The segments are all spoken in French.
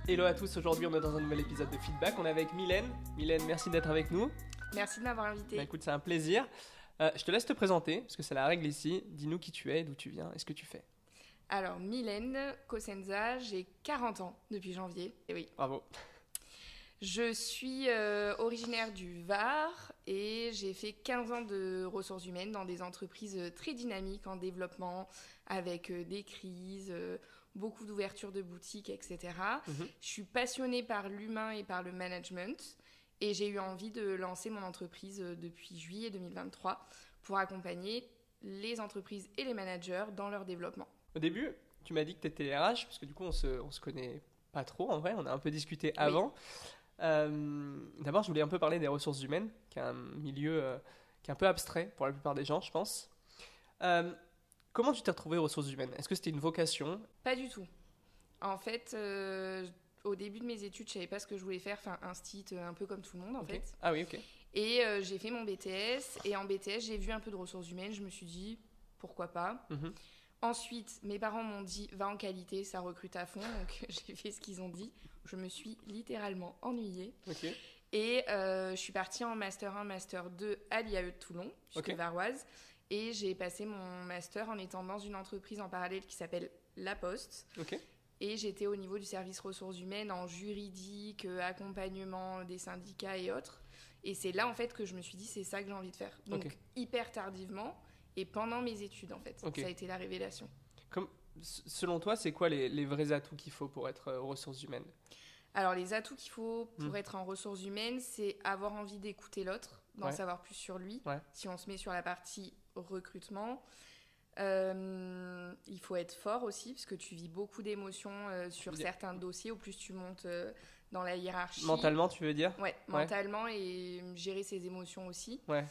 Hello à tous, aujourd'hui on est dans un nouvel épisode de Feedback, on est avec Mylène. Mylène, merci d'être avec nous. Merci de m'avoir invité. Écoute, c'est un plaisir. Je te laisse te présenter, parce que c'est la règle ici. Dis-nous qui tu es, d'où tu viens et ce que tu fais. Alors, Mylène Cosenza, j'ai 40 ans depuis janvier. Et oui. Bravo. Je suis originaire du Var et j'ai fait 15 ans de ressources humaines dans des entreprises très dynamiques en développement, avec des crises, beaucoup d'ouverture de boutiques, etc. Je suis passionnée par l'humain et par le management et j'ai eu envie de lancer mon entreprise depuis juillet 2023 pour accompagner les entreprises et les managers dans leur développement. Au début, tu m'as dit que tu étais RH, parce que du coup on se connaît pas trop en vrai, on a un peu discuté avant. Oui. D'abord, je voulais un peu parler des ressources humaines, qui est un milieu qui est un peu abstrait pour la plupart des gens, je pense. Comment tu t'es retrouvée aux ressources humaines? Est-ce que c'était une vocation? Pas du tout. En fait, au début de mes études, je savais pas ce que je voulais faire, enfin instit, un peu comme tout le monde en fait. Ah oui, ok. Et j'ai fait mon BTS, et en BTS, j'ai vu un peu de ressources humaines, je me suis dit, pourquoi pas. Ensuite, mes parents m'ont dit, va en qualité, ça recrute à fond, donc j'ai fait ce qu'ils ont dit. Je me suis littéralement ennuyée. Okay. Et je suis partie en Master 1, Master 2 à l'IAE de Toulon, je suis varoise. Et j'ai passé mon Master en étant dans une entreprise en parallèle qui s'appelle La Poste. Okay. Et j'étais au niveau du service ressources humaines en juridique, accompagnement des syndicats et autres. Et c'est là, en fait, que je me suis dit, c'est ça que j'ai envie de faire. Donc, hyper tardivement et pendant mes études, en fait. Ça a été la révélation. Selon toi, c'est quoi les vrais atouts qu'il faut pour être aux ressources humaines? Alors, les atouts qu'il faut pour être en ressources humaines, c'est avoir envie d'écouter l'autre, d'en savoir plus sur lui. Si on se met sur la partie recrutement, il faut être fort aussi, parce que tu vis beaucoup d'émotions sur certains dossiers. Au plus tu montes dans la hiérarchie. Mentalement, tu veux dire? Ouais, mentalement, et gérer ses émotions aussi. Ouais.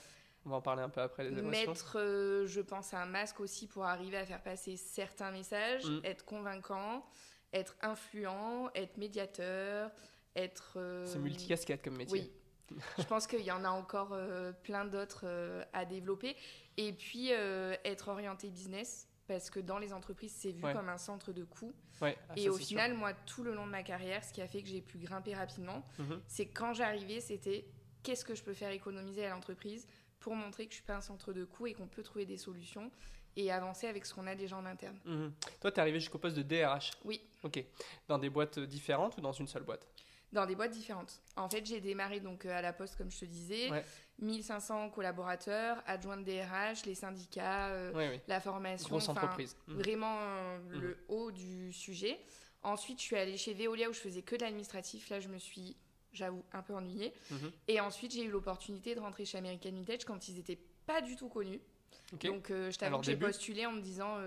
On va en parler un peu après, les émotions. Mettre, je pense, un masque aussi pour arriver à faire passer certains messages, être convaincant, être influent, être médiateur, être... C'est multicasquette comme métier. Oui, je pense qu'il y en a encore plein d'autres à développer. Et puis, être orienté business, parce que dans les entreprises, c'est vu comme un centre de coûts. Et au final, sûr. Moi, tout le long de ma carrière, ce qui a fait que j'ai pu grimper rapidement, c'est que quand j'arrivais, c'était qu'est-ce que je peux faire économiser à l'entreprise pour montrer que je ne suis pas un centre de coûts et qu'on peut trouver des solutions et avancer avec ce qu'on a déjà en interne. Toi, tu es arrivé jusqu'au poste de DRH? Oui. Ok. Dans des boîtes différentes ou dans une seule boîte? Dans des boîtes différentes. En fait, j'ai démarré donc à la Poste, comme je te disais, 1500 collaborateurs, adjointe DRH, les syndicats, la formation. Grosse entreprise. Vraiment le haut du sujet. Ensuite, je suis allée chez Veolia où je faisais que de l'administratif. Là, je me suis... j'avoue, un peu ennuyée. Et ensuite, j'ai eu l'opportunité de rentrer chez American Vintage quand ils n'étaient pas du tout connus. Donc, je t'avoue que j'ai postulé en me disant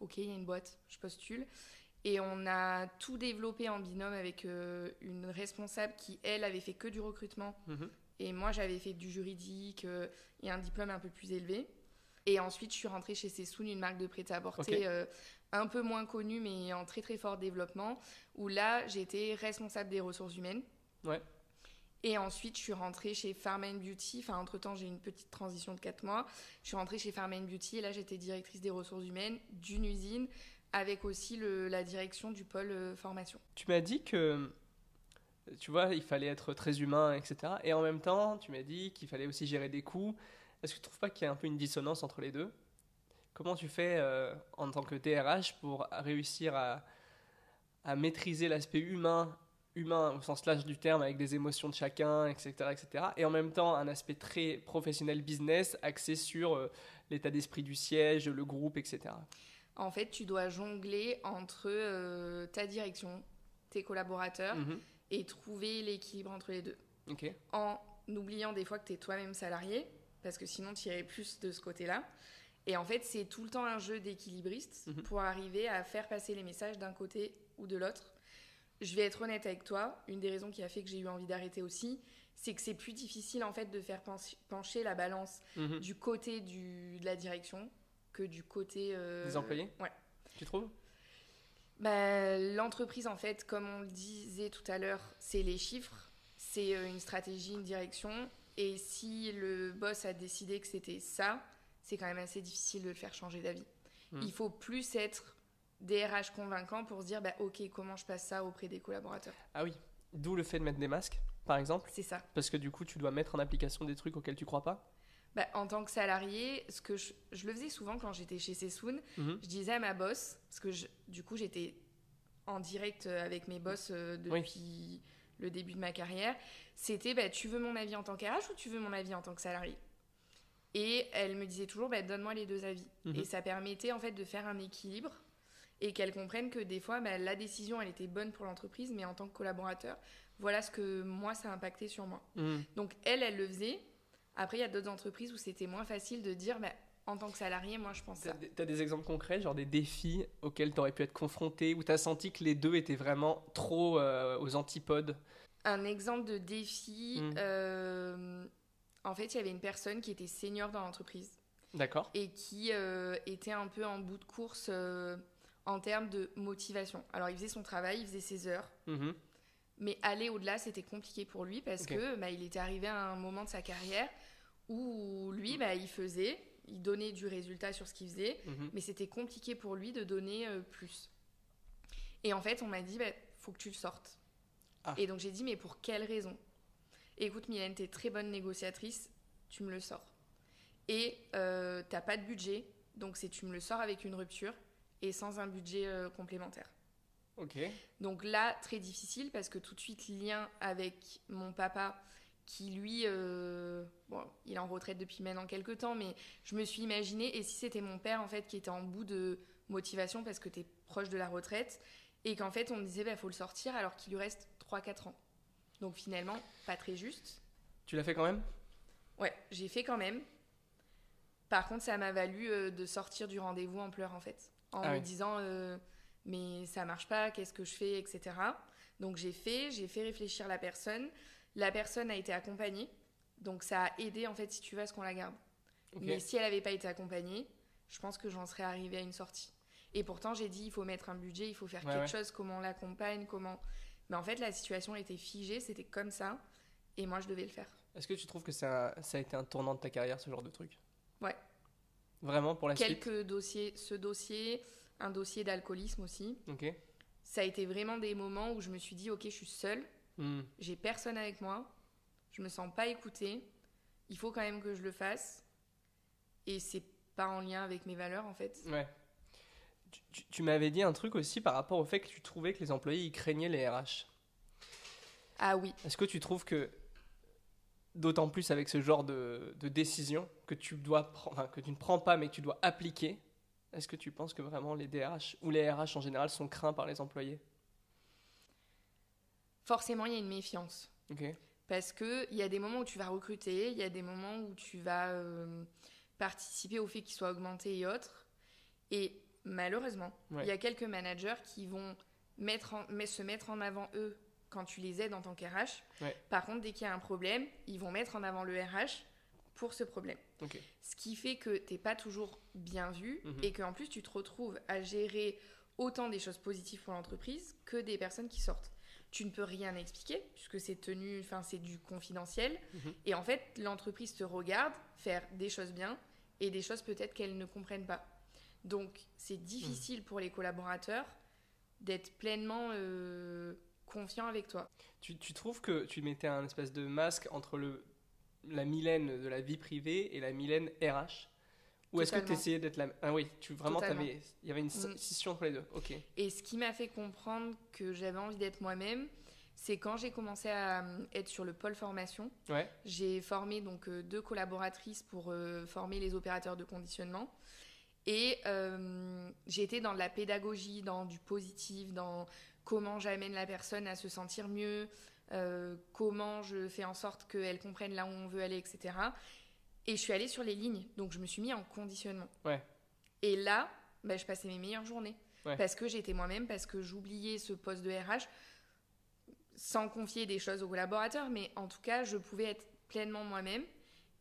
ok, il y a une boîte, je postule. Et on a tout développé en binôme avec une responsable qui, elle, avait fait que du recrutement. Et moi, j'avais fait du juridique et un diplôme un peu plus élevé. Et ensuite, je suis rentrée chez Sessoun, une marque de prêt-à-porter un peu moins connue, mais en très très fort développement, où là, j'étais responsable des ressources humaines. Et ensuite, je suis rentrée chez Farm & Beauty. Enfin, entre-temps, j'ai eu une petite transition de 4 mois. Je suis rentrée chez Farm & Beauty et là, j'étais directrice des ressources humaines d'une usine avec aussi la direction du pôle formation. Tu m'as dit que, tu vois, il fallait être très humain, etc. Et en même temps, tu m'as dit qu'il fallait aussi gérer des coûts. Est-ce que tu ne trouves pas qu'il y a un peu une dissonance entre les deux? Comment tu fais en tant que DRH pour réussir à maîtriser l'aspect humain au sens large du terme, avec des émotions de chacun, etc., etc. Et en même temps, un aspect très professionnel business, axé sur l'état d'esprit du siège, le groupe, etc. En fait, tu dois jongler entre ta direction, tes collaborateurs, et trouver l'équilibre entre les deux. En oubliant des fois que tu es toi-même salarié, parce que sinon, tu irais plus de ce côté-là. Et en fait, c'est tout le temps un jeu d'équilibriste pour arriver à faire passer les messages d'un côté ou de l'autre. Je vais être honnête avec toi, une des raisons qui a fait que j'ai eu envie d'arrêter aussi, c'est que c'est plus difficile en fait de faire pencher la balance du côté de la direction que du côté... des employés? Ouais. Tu trouves? L'entreprise, en fait, comme on le disait tout à l'heure, c'est les chiffres, c'est une stratégie, une direction, et si le boss a décidé que c'était ça, c'est quand même assez difficile de le faire changer d'avis. Il faut plus être des RH convaincants pour se dire, bah, ok, comment je passe ça auprès des collaborateurs. Ah oui, d'où le fait de mettre des masques, par exemple. C'est ça. Parce que du coup, tu dois mettre en application des trucs auxquels tu crois pas. Bah, en tant que salarié, ce que je le faisais souvent quand j'étais chez Sessoun, je disais à ma boss, parce que du coup j'étais en direct avec mes boss depuis le début de ma carrière, c'était bah, tu veux mon avis en tant qu'RH ou tu veux mon avis en tant que salarié? Et elle me disait toujours bah, donne-moi les deux avis. Et ça permettait en fait de faire un équilibre et qu'elle comprenne que des fois bah, la décision elle était bonne pour l'entreprise, mais en tant que collaborateur, voilà ce que moi ça a impacté sur moi. Donc elle le faisait. Après, il y a d'autres entreprises où c'était moins facile de dire, bah, en tant que salarié, moi, je pense ça. T'as des exemples concrets, genre des défis auxquels tu aurais pu être confronté, où tu as senti que les deux étaient vraiment trop aux antipodes? Un exemple de défi, en fait, il y avait une personne qui était senior dans l'entreprise. D'accord. Et qui était un peu en bout de course en termes de motivation. Alors, il faisait son travail, il faisait ses heures. Mais aller au-delà, c'était compliqué pour lui parce que bah, il était arrivé à un moment de sa carrière où lui, bah, il donnait du résultat sur ce qu'il faisait, mais c'était compliqué pour lui de donner plus. Et en fait, on m'a dit, bah, faut que tu le sortes. Et donc j'ai dit, mais pour quelle raison? Écoute, Mylène, t'es très bonne négociatrice, tu me le sors. Et t'as pas de budget, donc tu me le sors avec une rupture et sans un budget complémentaire. Donc là, très difficile parce que tout de suite, lien avec mon papa qui lui, bon, il est en retraite depuis maintenant quelques temps, mais je me suis imaginé, et si c'était mon père en fait qui était en bout de motivation parce que t'es proche de la retraite et qu'en fait on me disait bah, faut le sortir alors qu'il lui reste 3-4 ans. Donc finalement, pas très juste. Tu l'as fait quand même? Ouais, j'ai fait quand même. Par contre, ça m'a valu de sortir du rendez-vous en pleurs en fait, en me disant mais ça marche pas, qu'est-ce que je fais, etc. Donc j'ai fait réfléchir la personne. La personne a été accompagnée, donc ça a aidé en fait si tu veux à ce qu'on la garde. Mais si elle n'avait pas été accompagnée, je pense que j'en serais arrivée à une sortie. Et pourtant j'ai dit il faut mettre un budget, il faut faire quelque chose, comment on l'accompagne, comment... Mais en fait la situation était figée, c'était comme ça, et moi je devais le faire. Est-ce que tu trouves que ça a été un tournant de ta carrière, ce genre de truc? Ouais. Vraiment pour la suite? Quelques dossiers, un dossier d'alcoolisme aussi. Ça a été vraiment des moments où je me suis dit ok je suis seule, j'ai personne avec moi, je me sens pas écoutée, il faut quand même que je le fasse et c'est pas en lien avec mes valeurs en fait. Ouais. Tu m'avais dit un truc aussi par rapport au fait que tu trouvais que les employés ils craignaient les RH. Ah oui. Est-ce que tu trouves que d'autant plus avec ce genre de décision que tu ne prends pas mais que tu dois appliquer, est-ce que tu penses que vraiment les DRH ou les RH en général sont craints par les employés? Forcément, il y a une méfiance. Parce qu'il y a des moments où tu vas recruter, il y a des moments où tu vas participer au fait qu'ils soient augmentés et autres. Et malheureusement, il y a quelques managers qui vont se mettre en avant eux quand tu les aides en tant qu'RH. Par contre, dès qu'il y a un problème, ils vont mettre en avant le RH pour ce problème. Ce qui fait que tu n'es pas toujours bien vu et qu'en plus, tu te retrouves à gérer autant des choses positives pour l'entreprise que des personnes qui sortent. Tu ne peux rien expliquer puisque c'est du confidentiel. Et en fait, l'entreprise te regarde faire des choses bien et des choses peut-être qu'elles ne comprennent pas. Donc, c'est difficile pour les collaborateurs d'être pleinement confiants avec toi. Tu trouves que tu mettais un espèce de masque entre la Mylène de la vie privée et la Mylène RH? Ou est-ce que tu essayais d'être la... Ah oui, il y avait une scission entre les deux. Et ce qui m'a fait comprendre que j'avais envie d'être moi-même, c'est quand j'ai commencé à être sur le pôle formation. J'ai formé donc 2 collaboratrices pour former les opérateurs de conditionnement. Et j'ai été dans de la pédagogie, dans du positif, dans comment j'amène la personne à se sentir mieux, comment je fais en sorte qu'elle comprenne là où on veut aller, etc. Et je suis allée sur les lignes, donc je me suis mis en conditionnement. Et là, je passais mes meilleures journées. Parce que j'étais moi-même, parce que j'oubliais ce poste de RH, sans confier des choses aux collaborateurs, mais en tout cas, je pouvais être pleinement moi-même.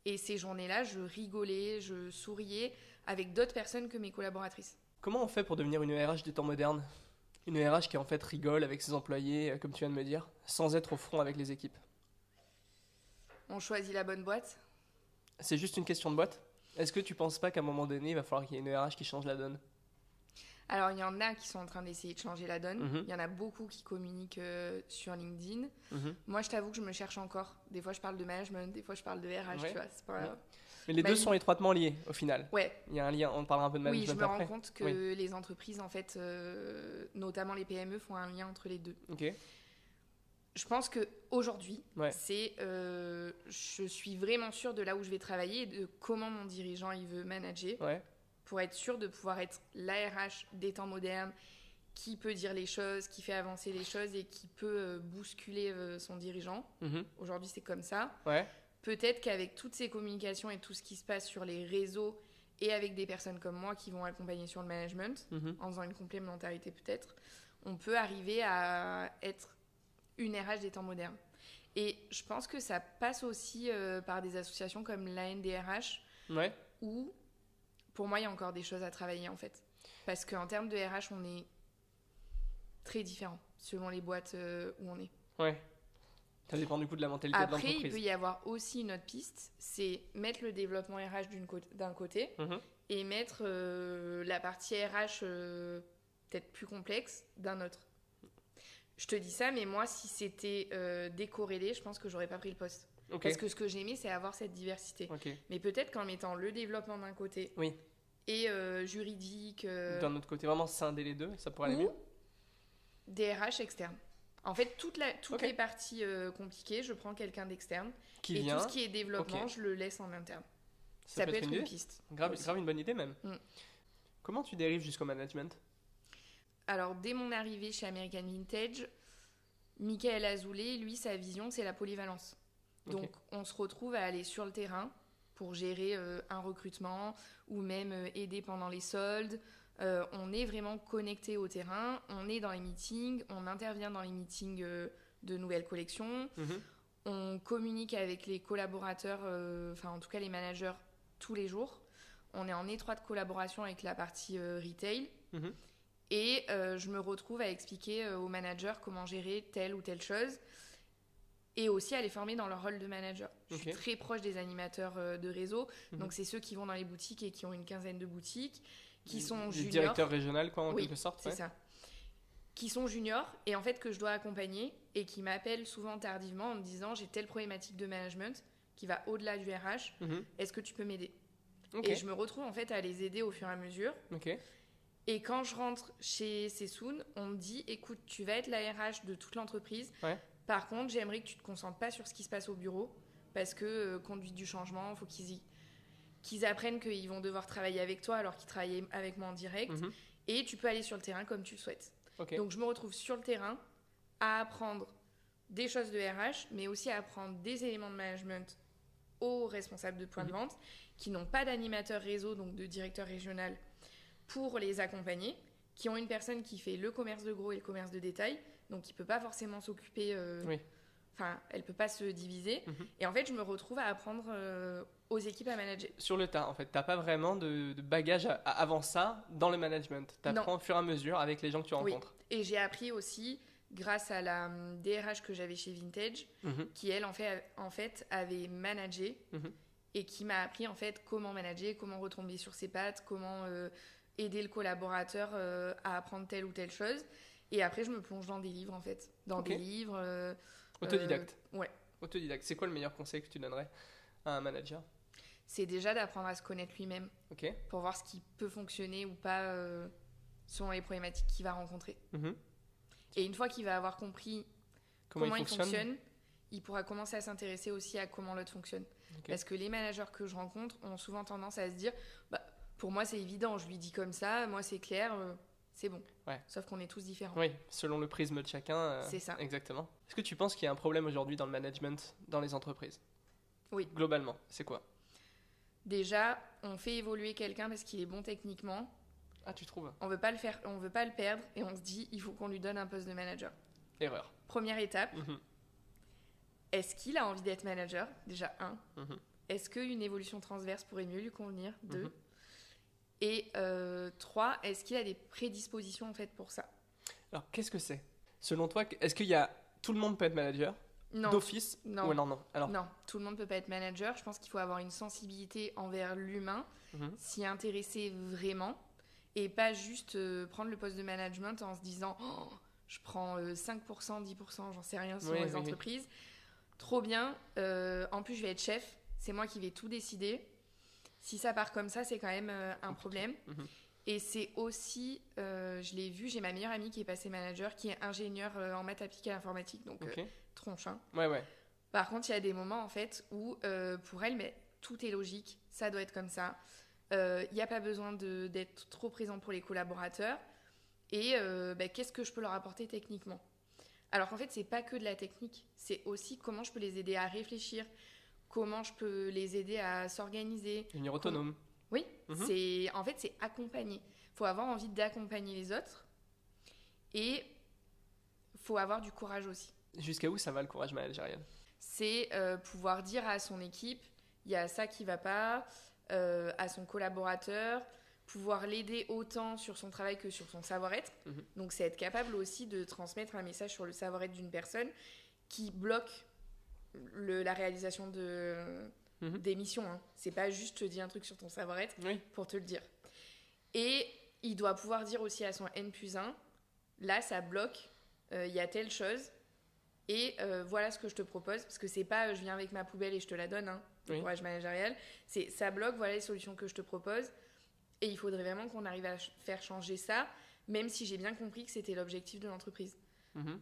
Et ces journées-là, je rigolais, je souriais avec d'autres personnes que mes collaboratrices. Comment on fait pour devenir une RH des temps modernes? Une RH qui en fait rigole avec ses employés, comme tu viens de me dire, sans être au front avec les équipes. On choisit la bonne boîte. C'est juste une question de boîte? Est-ce que tu penses pas qu'à un moment donné, il va falloir qu'il y ait une RH qui change la donne? Alors, il y en a qui sont en train d'essayer de changer la donne. Mhm. Il y en a beaucoup qui communiquent sur LinkedIn. Mhm. Moi, je t'avoue que je me cherche encore. Des fois, je parle de management, des fois, je parle de RH, Ouais. tu vois. C'est pas... Ouais. Mais les deux sont étroitement liés, au final. Ouais. Il y a un lien, on parlera un peu de Oui, management je me après. rends compte que les entreprises, en fait, notamment les PME, font un lien entre les deux. Ok. Je pense qu'aujourd'hui, Ouais. je suis vraiment sûre de là où je vais travailler et de comment mon dirigeant il veut manager Ouais. pour être sûr de pouvoir être l'ARH des temps modernes, qui peut dire les choses, qui fait avancer les choses et qui peut bousculer son dirigeant. Mhm. Aujourd'hui, c'est comme ça. Ouais. Peut-être qu'avec toutes ces communications et tout ce qui se passe sur les réseaux et avec des personnes comme moi qui vont accompagner sur le management, Mhm. en faisant une complémentarité peut-être, on peut arriver à être une RH des temps modernes. Et je pense que ça passe aussi par des associations comme l'ANDRH, Ouais. où pour moi il y a encore des choses à travailler en fait. Parce qu'en termes de RH, on est très différents selon les boîtes où on est. Ouais. Ça dépend du coup de la mentalité de Après, l'entreprise. il peut y avoir aussi une autre piste, c'est mettre le développement RH d'un côté Mhm. et mettre la partie RH peut-être plus complexe d'un autre. Je te dis ça, mais moi, si c'était décorrélé, je pense que j'aurais pas pris le poste. Ok. Parce que ce que j'aimais, c'est avoir cette diversité. Ok. Mais peut-être qu'en mettant le développement d'un côté Oui. et juridique D'un autre côté, vraiment scinder les deux, ça pourrait aller ou mieux. des RH externes. En fait, toutes Ok. les parties compliquées, je prends quelqu'un d'externe. Qui Et vient. tout ce qui est développement, Ok. je le laisse en interne. Ça peut être une idée. piste. Grave, aussi. grave une bonne idée même. Mm. Comment tu dérives jusqu'au management? Alors, dès mon arrivée chez American Vintage, Michael Azoulay, lui, sa vision, c'est la polyvalence. Ok. Donc, on se retrouve à aller sur le terrain pour gérer un recrutement ou même aider pendant les soldes. On est vraiment connecté au terrain, on est dans les meetings, on intervient dans les meetings de nouvelles collections, Mhm. on communique avec les collaborateurs, enfin en tout cas les managers, tous les jours. On est en étroite collaboration avec la partie retail. Mhm. Et je me retrouve à expliquer aux managers comment gérer telle ou telle chose et aussi à les former dans leur rôle de manager. Je suis Ok. très proche des animateurs de réseau, Mhm. donc c'est ceux qui vont dans les boutiques et qui ont une quinzaine de boutiques, qui sont Les juniors. directeurs régionaux, quoi, en Oui, quelque sorte. c'est Ouais. ça. Qui sont juniors et en fait que je dois accompagner et qui m'appellent souvent tardivement en me disant j'ai telle problématique de management qui va au-delà du RH, Mhm. est-ce que tu peux m'aider? Ok. Et je me retrouve en fait à les aider au fur et à mesure. Ok. Et quand je rentre chez Sessoun, on me dit écoute, tu vas être la RH de toute l'entreprise. Ouais. Par contre, j'aimerais que tu te concentres pas sur ce qui se passe au bureau parce que conduite du changement, il faut qu'ils apprennent qu'ils vont devoir travailler avec toi alors qu'ils travaillent avec moi en direct. Mhm. Et tu peux aller sur le terrain comme tu le souhaites. Ok. Donc je me retrouve sur le terrain à apprendre des choses de RH, mais aussi à apprendre des éléments de management aux responsables de points de vente qui n'ont pas d'animateur réseau, donc de directeur régional, pour les accompagner, qui ont une personne qui fait le commerce de gros et le commerce de détail, donc qui ne peut pas forcément s'occuper, Oui. enfin, elle ne peut pas se diviser. Mhm. Et en fait, je me retrouve à apprendre aux équipes à manager. Sur le tas, en fait, t'as pas vraiment de bagage avant ça dans le management. T'apprends au fur et à mesure avec les gens que tu Oui. rencontres. Et j'ai appris aussi grâce à la DRH que j'avais chez Vintage, Mhm. qui elle en fait avait managé Mhm. et qui m'a appris en fait comment manager, comment retomber sur ses pattes, comment aider le collaborateur à apprendre telle ou telle chose. Et après je me plonge dans des livres en fait, dans Ok. des livres. Autodidacte. Ouais. Autodidacte. C'est quoi le meilleur conseil que tu donnerais à un manager? C'est déjà d'apprendre à se connaître lui-même Ok. pour voir ce qui peut fonctionner ou pas selon les problématiques qu'il va rencontrer. Mhm. Et une fois qu'il va avoir compris comment il fonctionne, il pourra commencer à s'intéresser aussi à comment l'autre fonctionne. Ok. Parce que les managers que je rencontre ont souvent tendance à se dire bah, pour moi c'est évident, je lui dis comme ça, moi c'est clair, c'est bon. Ouais. Sauf qu'on est tous différents. Oui, selon le prisme de chacun. C'est ça. Exactement. Est-ce que tu penses qu'il y a un problème aujourd'hui dans le management dans les entreprises? Oui. Globalement, c'est quoi? Déjà, on fait évoluer quelqu'un parce qu'il est bon techniquement. Ah, tu trouves? On veut pas le perdre et on se dit il faut qu'on lui donne un poste de manager. Erreur. Première étape, Mhm. est-ce qu'il a envie d'être manager? Déjà, 1. Mhm. Est-ce qu'une évolution transverse pourrait mieux lui convenir? 2. Mhm. Et 3, est-ce qu'il a des prédispositions en fait pour ça? Alors, qu'est-ce que c'est? Selon toi, est-ce qu'il y a... Tout le monde peut être manager? Non. D'office? Non. Ouais, non. Alors, Non, tout le monde ne peut pas être manager. Je pense qu'il faut avoir une sensibilité envers l'humain, Mhm. s'y intéresser vraiment et pas juste prendre le poste de management en se disant oh, je prends 5%, 10%, j'en sais rien sur les entreprises. Trop bien, en plus je vais être chef, c'est moi qui vais tout décider. Si ça part comme ça, c'est quand même un problème. Et c'est aussi, je l'ai vu, j'ai ma meilleure amie qui est passée manager, qui est ingénieure en maths appliquées à l'informatique, donc tronche. Hein. Ouais. Par contre, il y a des moments en fait où pour elle, mais tout est logique, ça doit être comme ça. Il n'y a pas besoin d'être trop présent pour les collaborateurs. Et qu'est-ce que je peux leur apporter techniquement ? Alors qu'en fait, c'est pas que de la technique, c'est aussi comment je peux les aider à réfléchir, comment je peux les aider à s'organiser. Devenir autonome. Oui, c'est accompagner. Il faut avoir envie d'accompagner les autres et il faut avoir du courage aussi. Jusqu'à où ça va le courage managérial ? C'est pouvoir dire à son équipe, il y a ça qui ne va pas, à son collaborateur, pouvoir l'aider autant sur son travail que sur son savoir-être. Donc c'est être capable aussi de transmettre un message sur le savoir-être d'une personne qui bloque la réalisation des missions. Hein. C'est pas juste te dire un truc sur ton savoir-être pour te le dire. Et il doit pouvoir dire aussi à son N+1, là ça bloque, il y a telle chose, et voilà ce que je te propose, parce que c'est pas je viens avec ma poubelle et je te la donne, hein, le courage managérial, c'est ça bloque, voilà les solutions que je te propose, et il faudrait vraiment qu'on arrive à faire changer ça, même si j'ai bien compris que c'était l'objectif de l'entreprise.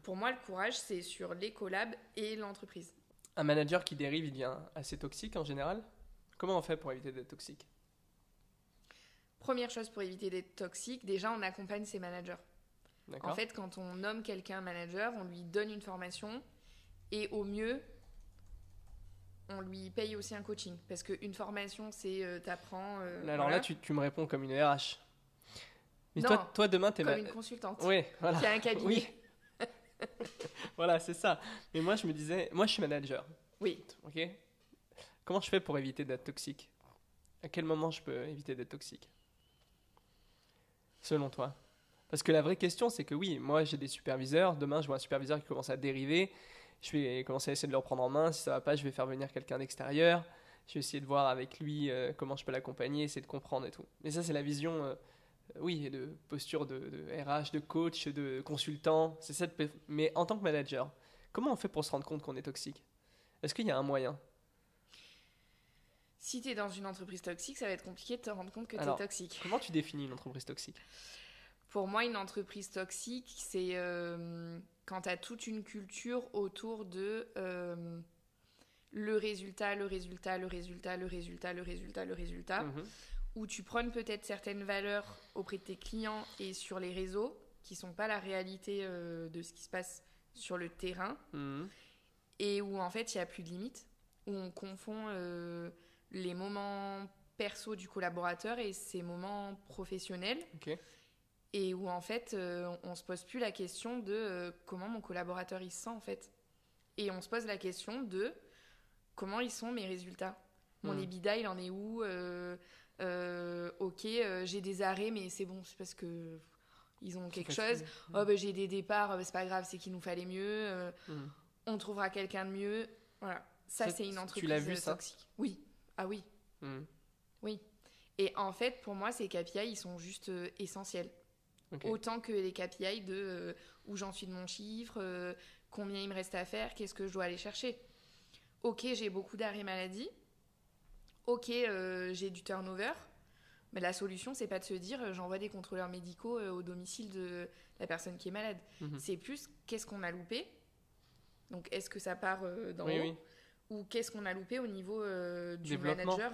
Pour moi, le courage, c'est sur les collabs et l'entreprise. Un manager qui dérive, il devient assez toxique en général. Comment on fait pour éviter d'être toxique ? Première chose pour éviter d'être toxique, déjà on accompagne ses managers. D'accord. En fait, quand on nomme quelqu'un manager, on lui donne une formation et au mieux, on lui paye aussi un coaching. Parce qu'une formation, c'est t'apprends... Alors là, tu me réponds comme une RH. Mais non, toi demain, t'es comme une consultante. Oui, voilà. Qui a un cabinet. Oui. Voilà, c'est ça. Mais moi, je me disais, moi, je suis manager. Oui. Ok. Comment je fais pour éviter d'être toxique ? À quel moment je peux éviter d'être toxique ? Selon toi ? Parce que la vraie question, c'est que oui, moi, j'ai des superviseurs. Demain, je vois un superviseur qui commence à dériver. Je vais commencer à essayer de le reprendre en main. Si ça va pas, je vais faire venir quelqu'un d'extérieur. Je vais essayer de voir avec lui comment je peux l'accompagner, essayer de comprendre et tout. Mais ça, c'est la vision... oui, de posture de RH, de coach, de consultant. C'est ça. Mais en tant que manager, comment on fait pour se rendre compte qu'on est toxique ? Est-ce qu'il y a un moyen ? Si tu es dans une entreprise toxique, ça va être compliqué de te rendre compte que tu es toxique. Comment tu définis une entreprise toxique ? Pour moi, une entreprise toxique, c'est quand tu as toute une culture autour de le résultat. Où tu prônes peut-être certaines valeurs auprès de tes clients et sur les réseaux qui ne sont pas la réalité de ce qui se passe sur le terrain et où en fait il n'y a plus de limites, où on confond les moments perso du collaborateur et ses moments professionnels et où en fait on ne se pose plus la question de comment mon collaborateur il se sent en fait, et on se pose la question de comment ils sont mes résultats, mon EBITDA il en est où, j'ai des arrêts mais c'est bon, c'est parce que ils ont quelque chose. J'ai des départs, c'est pas grave, c'est qu'il nous fallait mieux, on trouvera quelqu'un de mieux. Voilà, ça c'est une entreprise toxique. Oui, ah oui, oui. Et en fait pour moi ces KPI ils sont juste essentiels, autant que les KPI de où j'en suis de mon chiffre, combien il me reste à faire, qu'est-ce que je dois aller chercher. J'ai beaucoup d'arrêts maladie. J'ai du turnover, mais la solution, c'est pas de se dire j'envoie des contrôleurs médicaux au domicile de la personne qui est malade. C'est plus qu'est-ce qu'on a loupé. Donc, est-ce que ça part d'en haut ou qu'est-ce qu'on a loupé au niveau du manager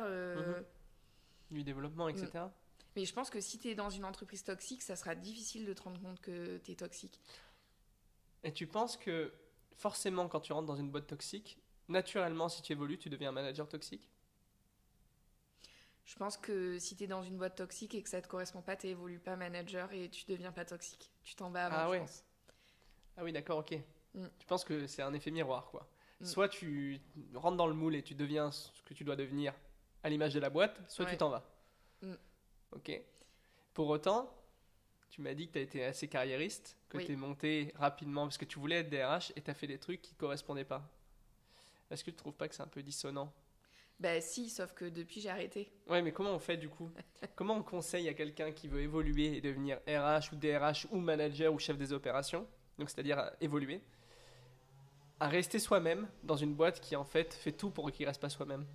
du développement, etc. Mais je pense que si tu es dans une entreprise toxique, ça sera difficile de te rendre compte que tu es toxique. Et tu penses que forcément, quand tu rentres dans une boîte toxique, naturellement, si tu évolues, tu deviens un manager toxique ? Je pense que si tu es dans une boîte toxique et que ça ne te correspond pas, tu n'évolues pas manager et tu deviens pas toxique. Tu t'en vas avant, je pense. Ah oui, d'accord, ok. Tu penses que c'est un effet miroir, quoi. Soit tu rentres dans le moule et tu deviens ce que tu dois devenir à l'image de la boîte, soit tu t'en vas. Ok. Pour autant, tu m'as dit que tu as été assez carriériste, que tu es monté rapidement parce que tu voulais être DRH et tu as fait des trucs qui ne correspondaient pas. Est-ce que tu ne trouves pas que c'est un peu dissonant ? Bah si, sauf que depuis j'ai arrêté. Ouais, mais comment on fait du coup? Comment on conseille à quelqu'un qui veut évoluer et devenir RH ou DRH ou manager ou chef des opérations, donc c'est-à-dire évoluer, à rester soi-même dans une boîte qui en fait tout pour qu'il reste pas soi-même?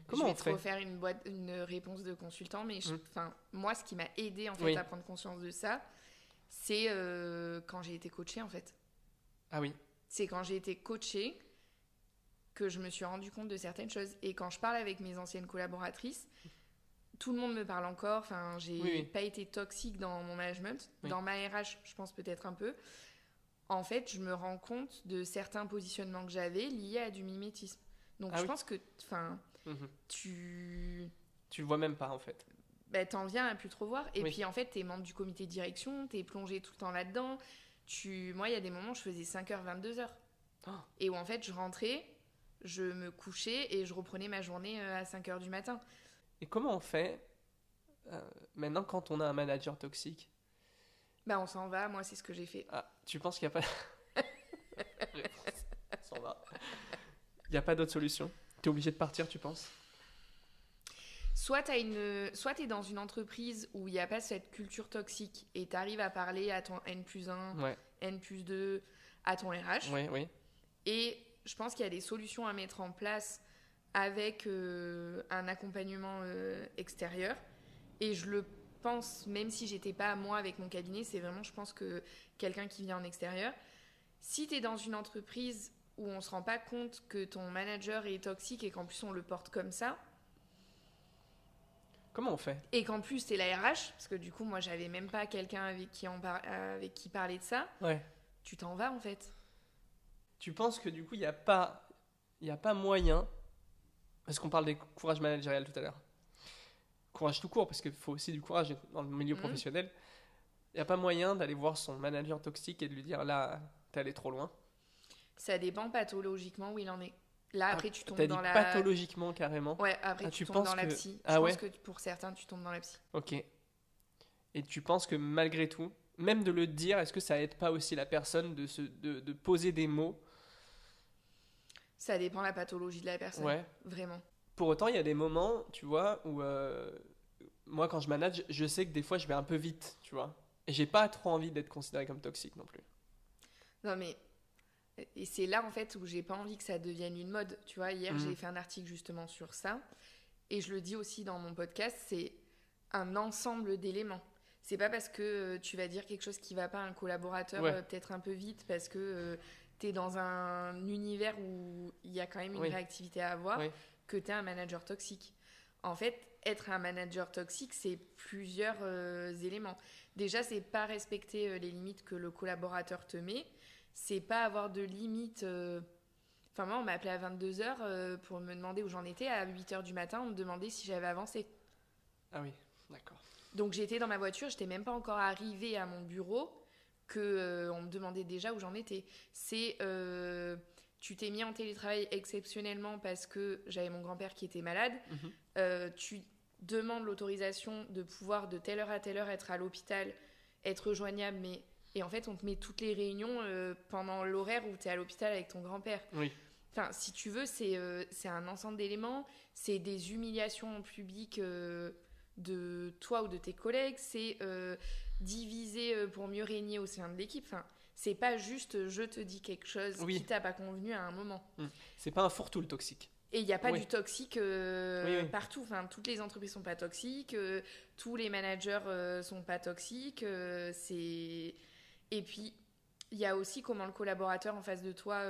Comment je vais on fait? trop faire une réponse de consultant, mais moi, ce qui m'a aidé en fait Oui. à prendre conscience de ça, c'est quand j'ai été coachée en fait. Ah oui. C'est quand j'ai été coachée que je me suis rendu compte de certaines choses. Et quand je parle avec mes anciennes collaboratrices, tout le monde me parle encore. Enfin, j'ai pas été toxique dans mon management. Oui. Dans ma RH, je pense peut-être un peu. En fait, je me rends compte de certains positionnements que j'avais liés à du mimétisme. Donc, je pense que, tu le vois même pas en fait. Bah, t'en viens à plus trop voir. Et puis, en fait, t'es membre du comité de direction, t'es plongé tout le temps là-dedans. Moi, il y a des moments où je faisais 5h, 22h. Oh. Et où, en fait, je rentrais, je me couchais et je reprenais ma journée à 5h du matin. Et comment on fait maintenant quand on a un manager toxique? Bah, on s'en va. Moi, c'est ce que j'ai fait. Ah, tu penses qu'il n'y a pas... On s'en va. Il n'y a pas d'autre solution? T'es obligé de partir, tu penses? Soit t'es dans une entreprise où il n'y a pas cette culture toxique et t'arrives à parler à ton N+1, N+2, à ton RH. Oui. Et je pense qu'il y a des solutions à mettre en place avec un accompagnement extérieur. Et je le pense, même si j'étais pas moi avec mon cabinet, c'est vraiment, je pense que quelqu'un qui vient en extérieur. Si t'es dans une entreprise où on se rend pas compte que ton manager est toxique et qu'en plus on le porte comme ça, comment on fait? Et qu'en plus t'es la RH, parce que du coup moi j'avais même pas quelqu'un avec qui parler de ça. Ouais. Tu t'en vas en fait. Tu penses que du coup il n'y a pas moyen, parce qu'on parle des courages managériels tout à l'heure, courage tout court parce qu'il faut aussi du courage dans le milieu professionnel, il n'y a pas moyen d'aller voir son manager toxique et de lui dire là t'es allé trop loin? Ça dépend pathologiquement où il en est. Là, après, tu tombes t'as dans dit la... pathologiquement, carrément? Ouais, après, tu tombes dans la psy. Je pense que pour certains, tu tombes dans la psy. Ok. Et tu penses que malgré tout, même de le dire, est-ce que ça aide pas aussi la personne de poser des mots? Ça dépend de la pathologie de la personne. Ouais. Vraiment. Pour autant, il y a des moments, tu vois, où moi, quand je manage, je sais que des fois, je vais un peu vite, tu vois. Et j'ai pas trop envie d'être considéré comme toxique non plus. Non, mais... Et c'est là, en fait, où j'ai pas envie que ça devienne une mode. Tu vois, hier, j'ai fait un article justement sur ça. Et je le dis aussi dans mon podcast, c'est un ensemble d'éléments. C'est pas parce que tu vas dire quelque chose qui va pas à un collaborateur peut-être un peu vite, parce que t'es dans un univers où il y a quand même une réactivité à avoir, que t'es un manager toxique. En fait, être un manager toxique, c'est plusieurs éléments. Déjà, c'est pas respecter les limites que le collaborateur te met. C'est pas avoir de limite. Enfin, moi, on m'a appelé à 22h pour me demander où j'en étais. À 8h du matin, on me demandait si j'avais avancé. Ah oui, d'accord. Donc, j'étais dans ma voiture, j'étais même pas encore arrivée à mon bureau que on me demandait déjà où j'en étais. C'est tu t'es mis en télétravail exceptionnellement parce que j'avais mon grand-père qui était malade. Tu demandes l'autorisation de pouvoir de telle heure à telle heure être à l'hôpital, être joignable, mais... Et en fait, on te met toutes les réunions pendant l'horaire où tu es à l'hôpital avec ton grand-père. Oui. Enfin, si tu veux, c'est un ensemble d'éléments. C'est des humiliations en public de toi ou de tes collègues. C'est diviser pour mieux régner au sein de l'équipe. Enfin, c'est pas juste je te dis quelque chose qui t'a pas convenu à un moment. C'est pas un fourre-tout le toxique. Et il n'y a pas du toxique partout. Enfin, toutes les entreprises sont pas toxiques. Tous les managers sont pas toxiques. Et puis, il y a aussi comment le collaborateur en face de toi,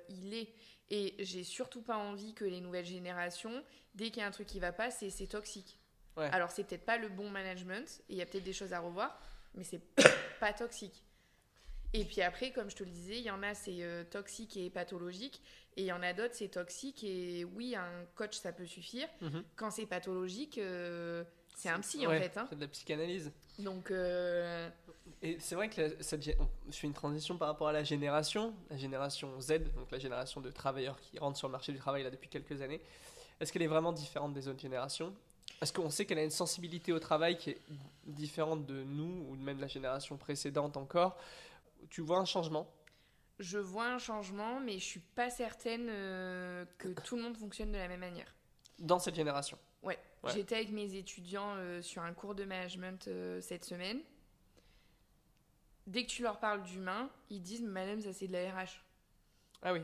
il est. Et j'ai surtout pas envie que les nouvelles générations, dès qu'il y a un truc qui va pas, c'est toxique. Ouais. Alors, c'est peut-être pas le bon management, et il y a peut-être des choses à revoir, mais c'est pas toxique. Et puis après, comme je te le disais, il y en a, c'est toxique et pathologique, et il y en a d'autres, c'est toxique, et oui, un coach, ça peut suffire. Quand c'est pathologique, c'est un psy, en fait. Hein. C'est de la psychanalyse. Donc... Et c'est vrai que je fais une transition par rapport à la génération Z, donc la génération de travailleurs qui rentrent sur le marché du travail là, depuis quelques années. Est-ce qu'elle est vraiment différente des autres générations? Est-ce qu'on sait qu'elle a une sensibilité au travail qui est différente de nous ou même de la génération précédente encore? Tu vois un changement? je vois un changement, mais je suis pas certaine que tout le monde fonctionne de la même manière. Dans cette génération? Ouais. J'étais avec mes étudiants sur un cours de management cette semaine. Dès que tu leur parles d'humain, ils disent « Madame, ça c'est de la RH ». Ah oui.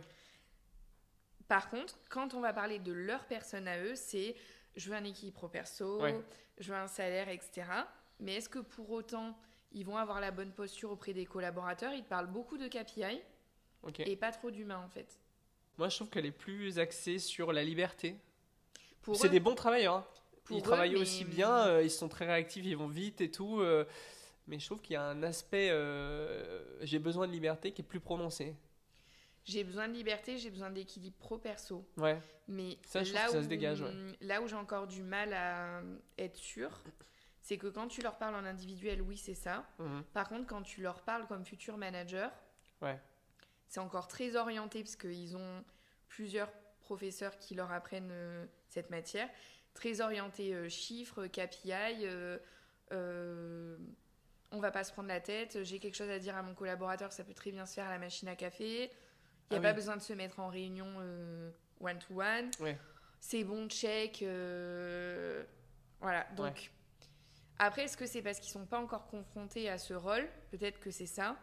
Par contre, quand on va parler de leur personne à eux, c'est « je veux un équilibre pro-perso, je veux un salaire, etc. » Mais est-ce que pour autant, ils vont avoir la bonne posture auprès des collaborateurs? Ils te parlent beaucoup de KPI et pas trop d'humain en fait. Moi, je trouve qu'elle est plus axée sur la liberté. Pour c'est eux, des bons travailleurs. Hein. Ils travaillent mais... aussi bien, ils sont très réactifs, ils vont vite et tout. Mais je trouve qu'il y a un aspect j'ai besoin de liberté qui est plus prononcé. J'ai besoin de liberté, j'ai besoin d'équilibre pro-perso. Ouais. Mais ça, je trouve que ça se dégage. Là où j'ai encore du mal à être sûre, c'est que quand tu leur parles en individuel, oui, c'est ça. Par contre, quand tu leur parles comme futur manager, c'est encore très orienté parce qu'ils ont plusieurs professeurs qui leur apprennent cette matière. Très orienté chiffres, KPI, on va pas se prendre la tête, j'ai quelque chose à dire à mon collaborateur, ça peut très bien se faire à la machine à café. Il n'y a pas besoin de se mettre en réunion one-to-one. C'est bon, check. Voilà, donc... Après, est-ce que c'est parce qu'ils ne sont pas encore confrontés à ce rôle? Peut-être que c'est ça.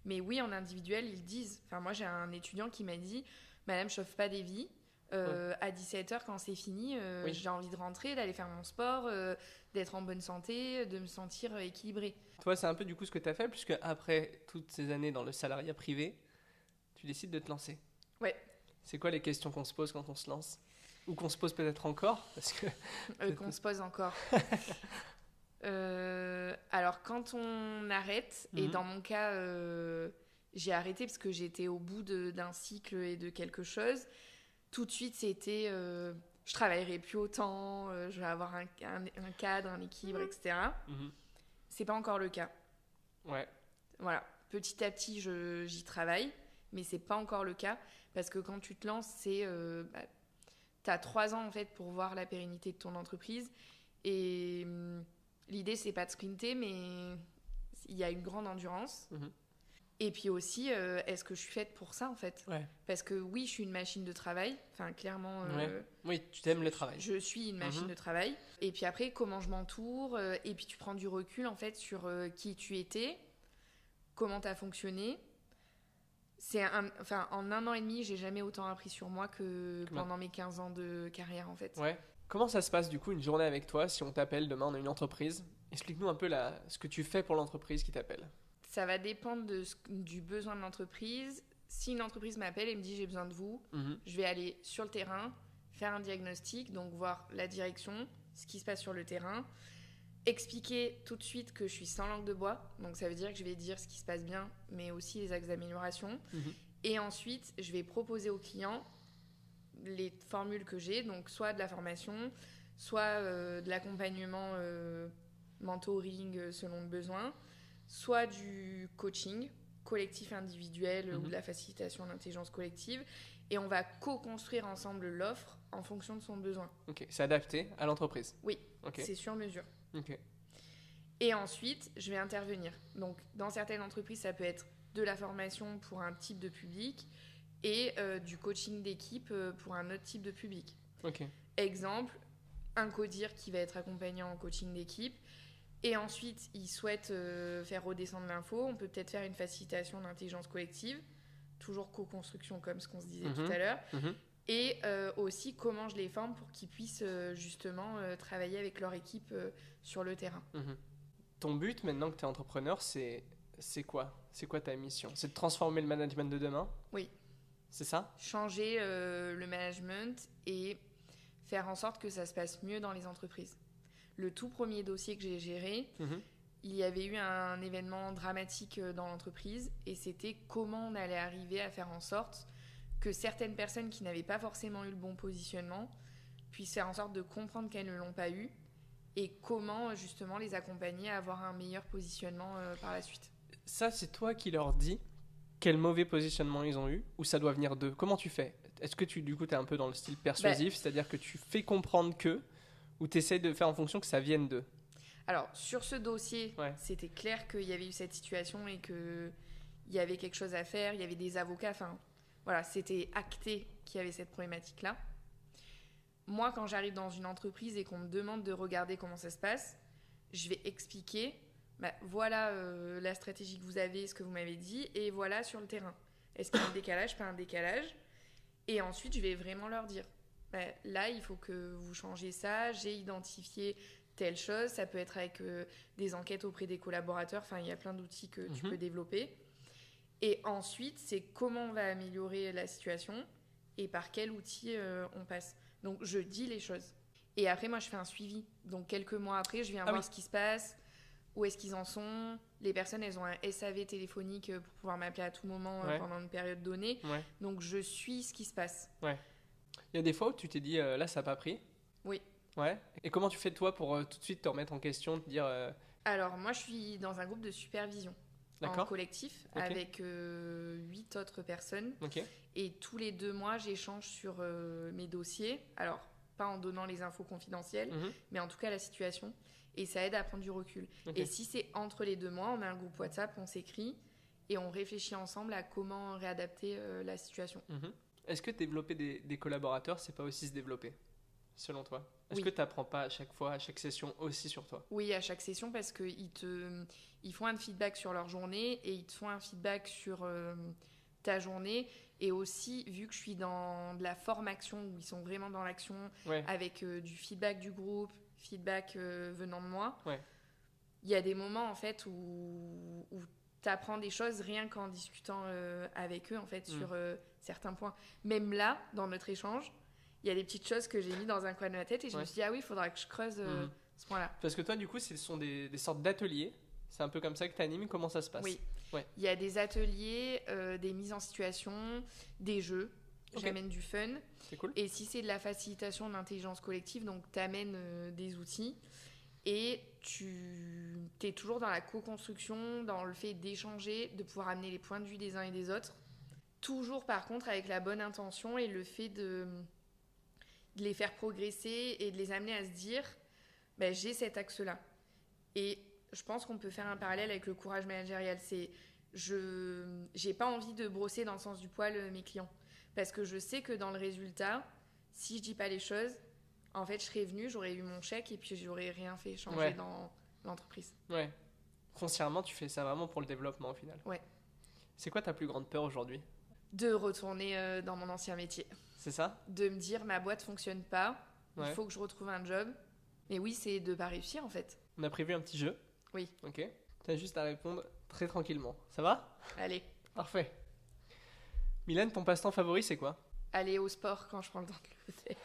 Mais oui, en individuel, ils disent... Enfin, moi, j'ai un étudiant qui m'a dit « Madame, je chauffe pas des vies. À 17h, quand c'est fini, j'ai envie de rentrer, d'aller faire mon sport, d'être en bonne santé, de me sentir équilibrée. » Toi, c'est un peu du coup ce que tu as fait, puisque après toutes ces années dans le salariat privé, tu décides de te lancer. Ouais. C'est quoi les questions qu'on se pose quand on se lance? Ou qu'on se pose peut-être encore parce que... qu'on se pose encore. Alors, quand on arrête, et dans mon cas, j'ai arrêté parce que j'étais au bout d'un cycle et de quelque chose, tout de suite, c'était je travaillerai plus autant, je vais avoir un cadre, un équilibre, etc. C'est pas encore le cas. Ouais. Voilà. Petit à petit, j'y travaille, mais c'est pas encore le cas parce que quand tu te lances, c'est t'as 3 ans en fait pour voir la pérennité de ton entreprise et l'idée c'est pas de sprinter, mais il y a une grande endurance. Et puis aussi, est-ce que je suis faite pour ça en fait? Parce que oui, je suis une machine de travail. Enfin, clairement. Oui, tu t'aimes le travail. Je suis une machine de travail. Et puis après, comment je m'entoure? Et puis tu prends du recul en fait sur qui tu étais, comment tu as fonctionné. En 1 an et demi, j'ai jamais autant appris sur moi que pendant mes 15 ans de carrière en fait. Ouais. Comment ça se passe du coup une journée avec toi si on t'appelle demain, on a une entreprise? Explique-nous un peu ce que tu fais pour l'entreprise qui t'appelle. Ça va dépendre du besoin de l'entreprise. Si une entreprise m'appelle et me dit j'ai besoin de vous, je vais aller sur le terrain, faire un diagnostic, donc voir la direction, ce qui se passe sur le terrain, expliquer tout de suite que je suis sans langue de bois, donc ça veut dire que je vais dire ce qui se passe bien, mais aussi les axes d'amélioration. Et ensuite, je vais proposer aux clients les formules que j'ai, donc soit de la formation, soit de l'accompagnement mentoring selon le besoin, soit du coaching collectif individuel ou de la facilitation d'intelligence collective, et on va co-construire ensemble l'offre en fonction de son besoin. Ok, c'est adapté à l'entreprise? Oui, c'est sur mesure. Ok. Et ensuite, je vais intervenir. Donc, dans certaines entreprises, ça peut être de la formation pour un type de public et du coaching d'équipe pour un autre type de public. Exemple, un codir qui va être accompagné en coaching d'équipe. Et ensuite, il souhaite faire redescendre l'info. On peut peut-être faire une facilitation d'intelligence collective. Toujours co-construction, comme ce qu'on se disait tout à l'heure. Et aussi, comment je les forme pour qu'ils puissent justement travailler avec leur équipe sur le terrain. Ton but, maintenant que tu es entrepreneur, c'est quoi? C'est quoi ta mission? C'est de transformer le management de demain? Oui. C'est ça? Changer le management et faire en sorte que ça se passe mieux dans les entreprises. Le tout premier dossier que j'ai géré, il y avait eu un événement dramatique dans l'entreprise et c'était comment on allait arriver à faire en sorte que certaines personnes qui n'avaient pas forcément eu le bon positionnement puissent faire en sorte de comprendre qu'elles ne l'ont pas eu et comment justement les accompagner à avoir un meilleur positionnement par la suite. Ça, c'est toi qui leur dis quel mauvais positionnement ils ont eu ou ça doit venir d'eux? Comment tu fais? Est-ce que du coup, tu es un peu dans le style persuasif, c'est-à-dire que tu fais comprendre que ou tu essaies de faire en fonction que ça vienne d'eux? Alors, sur ce dossier, c'était clair qu'il y avait eu cette situation et il y avait quelque chose à faire, il y avait des avocats, enfin voilà, c'était acté qu'il y avait cette problématique-là. Moi, quand j'arrive dans une entreprise et qu'on me demande de regarder comment ça se passe, je vais expliquer, voilà la stratégie que vous avez, ce que vous m'avez dit, et voilà sur le terrain. Est-ce qu'il y a un décalage, pas un décalage? Et ensuite, je vais vraiment leur dire, là, il faut que vous changiez ça, j'ai identifié telle chose, ça peut être avec des enquêtes auprès des collaborateurs, enfin, il y a plein d'outils que tu peux développer. Et ensuite, c'est comment on va améliorer la situation et par quel outil on passe. Donc, je dis les choses. Et après, moi, je fais un suivi. Donc, quelques mois après, je viens voir ce qui se passe, où est-ce qu'ils en sont. Les personnes, elles ont un SAV téléphonique pour pouvoir m'appeler à tout moment pendant une période donnée. Ouais. Donc, je suis ce qui se passe. Ouais. Il y a des fois où tu t'es dit, là, ça n'a pas pris. Oui. Ouais. Et comment tu fais, toi, pour tout de suite te remettre en question, te dire... Alors, moi, je suis dans un groupe de supervision. En collectif, avec 8 autres personnes. Et tous les 2 mois, j'échange sur mes dossiers. Alors, pas en donnant les infos confidentielles, mais en tout cas la situation. Et ça aide à prendre du recul. Et si c'est entre les 2 mois, on a un groupe WhatsApp, on s'écrit et on réfléchit ensemble à comment réadapter la situation. Est-ce que développer des collaborateurs, c'est pas aussi se développer, selon toi? Est-ce que tu n'apprends pas à chaque fois, à chaque session aussi sur toi? Oui, à chaque session, parce qu'ils font un feedback sur leur journée et ils te font un feedback sur ta journée. Et aussi, vu que je suis dans de la forme-action, où ils sont vraiment dans l'action, avec du feedback du groupe, feedback venant de moi, il y a des moments en fait où tu apprends des choses rien qu'en discutant avec eux en fait, sur certains points. Même là, dans notre échange, il y a des petites choses que j'ai mis dans un coin de ma tête et je me suis dit, ah oui, il faudra que je creuse ce point-là. Parce que toi, du coup, ce sont des sortes d'ateliers. C'est un peu comme ça que tu animes. Comment ça se passe? Oui. Il y a des ateliers, des mises en situation, des jeux. J'amène du fun. C'est cool. Et si c'est de la facilitation de l'intelligence collective, donc tu amènes des outils et tu es toujours dans la co-construction, dans le fait d'échanger, de pouvoir amener les points de vue des uns et des autres. Toujours, par contre, avec la bonne intention et le fait de les faire progresser et de les amener à se dire j'ai cet axe-là. Et je pense qu'on peut faire un parallèle avec le courage managérial. J'ai pas envie de brosser dans le sens du poil mes clients. Parce que je sais que dans le résultat, si je dis pas les choses, en fait, je serais venue, j'aurais eu mon chèque et puis j'aurais rien fait changer dans l'entreprise. Ouais. Foncièrement, tu fais ça vraiment pour le développement au final. Ouais. C'est quoi ta plus grande peur aujourd'hui? De retourner dans mon ancien métier. C'est ça? De me dire, ma boîte fonctionne pas, il faut que je retrouve un job. Mais oui, c'est de pas réussir en fait. On a prévu un petit jeu. Oui. Ok. T'as juste à répondre très tranquillement. Ça va? Allez. Parfait. Mylène, ton passe-temps favori, c'est quoi? Aller au sport quand je prends le temps de le faire.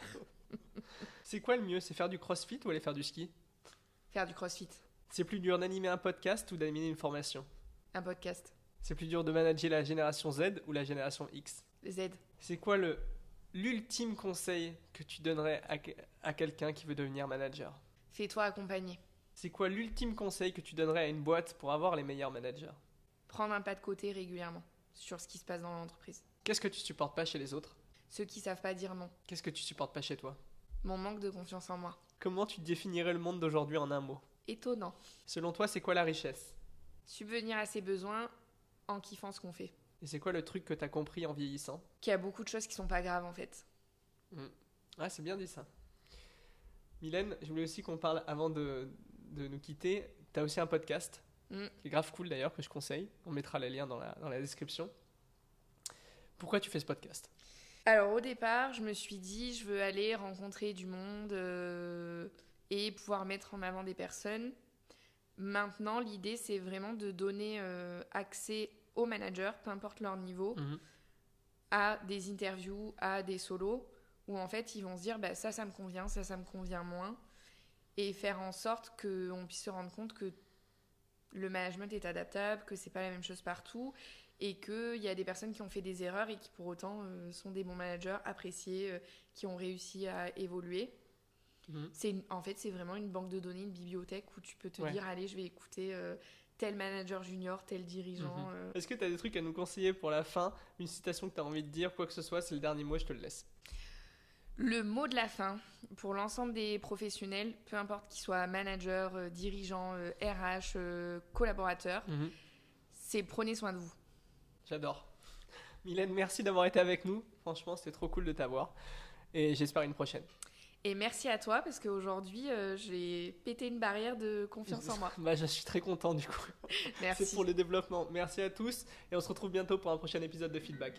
C'est quoi le mieux? C'est faire du crossfit ou aller faire du ski? Faire du crossfit. C'est plus dur d'animer un podcast ou d'animer une formation? Un podcast. C'est plus dur de manager la génération Z ou la génération X? Z. C'est quoi l'ultime conseil que tu donnerais à quelqu'un qui veut devenir manager? Fais-toi accompagner. C'est quoi l'ultime conseil que tu donnerais à une boîte pour avoir les meilleurs managers? Prendre un pas de côté régulièrement sur ce qui se passe dans l'entreprise. Qu'est-ce que tu supportes pas chez les autres? Ceux qui savent pas dire non. Qu'est-ce que tu supportes pas chez toi? Mon manque de confiance en moi. Comment tu définirais le monde d'aujourd'hui en un mot? Étonnant. Selon toi, c'est quoi la richesse? Subvenir à ses besoins en kiffant ce qu'on fait. Et c'est quoi le truc que tu as compris en vieillissant? Qu'il y a beaucoup de choses qui sont pas graves en fait. Ah, c'est bien dit ça. Mylène, je voulais aussi qu'on parle avant de nous quitter. Tu as aussi un podcast qui est grave cool d'ailleurs, que je conseille. On mettra les liens dans la description. Pourquoi tu fais ce podcast? Alors au départ, je me suis dit, je veux aller rencontrer du monde et pouvoir mettre en avant des personnes. Maintenant, l'idée, c'est vraiment de donner accès aux managers, peu importe leur niveau, à des interviews, à des solos, où en fait, ils vont se dire, ça me convient, ça me convient moins, et faire en sorte qu'on puisse se rendre compte que le management est adaptable, que c'est pas la même chose partout, et qu'il y a des personnes qui ont fait des erreurs et qui pour autant sont des bons managers, appréciés, qui ont réussi à évoluer. En fait, c'est vraiment une banque de données, une bibliothèque où tu peux te dire, allez, je vais écouter tel manager junior, tel dirigeant. Est-ce que tu as des trucs à nous conseiller pour la fin? Une citation que tu as envie de dire, quoi que ce soit, c'est le dernier mot, je te le laisse. Le mot de la fin, pour l'ensemble des professionnels, peu importe qu'ils soient managers, dirigeants, RH, collaborateurs, c'est prenez soin de vous. J'adore. Mylène, merci d'avoir été avec nous. Franchement, c'était trop cool de t'avoir. Et j'espère une prochaine. Et merci à toi parce qu'aujourd'hui, j'ai pété une barrière de confiance en moi. Je suis très content du coup. Merci. C'est pour le développement. Merci à tous et on se retrouve bientôt pour un prochain épisode de Feedback.